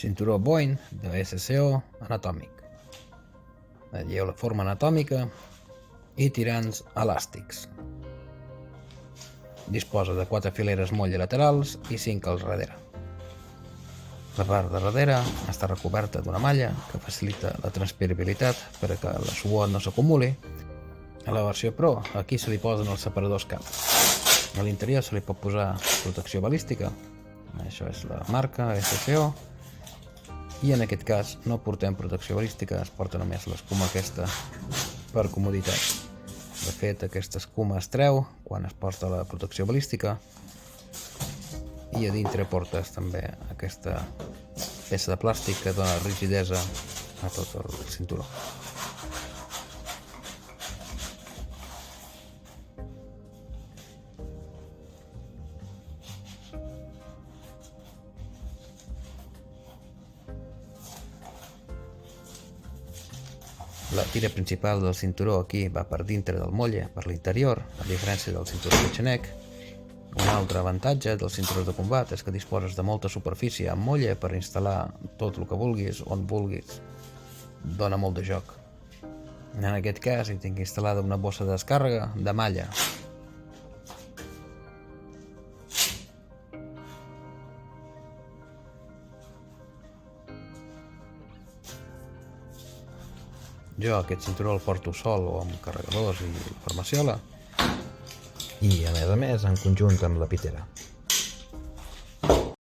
Cinturó Boeing de SCO anatòmic. Veieu la forma anatòmica i tirants elàstics. Disposa de 4 fileres molle laterals i 5 al darrere. La part de darrere està recoberta d'una malla que facilita la transpirabilitat per a que la suor no s'acumuli. A la versió Pro, aquí se li posen els separadors cap. A l'interior se li pot posar protecció balística. Això és la marca SCO. I en aquest cas no portem protecció balística, es porta només l'escuma aquesta per comoditat. De fet, aquesta escuma es treu quan es porta la protecció balística i a dintre portes també aquesta peça de plàstic que dona rigidesa a tot el cinturó. La tira principal del cinturó aquí va per dintre del molle, per l'interior, a diferència del cinturó petxanec. Un altre avantatge dels cinturons de combat és que disposes de molta superfície amb molle per instal·lar tot el que vulguis, on vulguis. Dona molt de joc. En aquest cas hi tinc instal·lada una bossa de descàrrega de malla. Jo aquest cinturó el porto sol o amb carregadors i farmaciola. I a més en conjunt amb la pitera.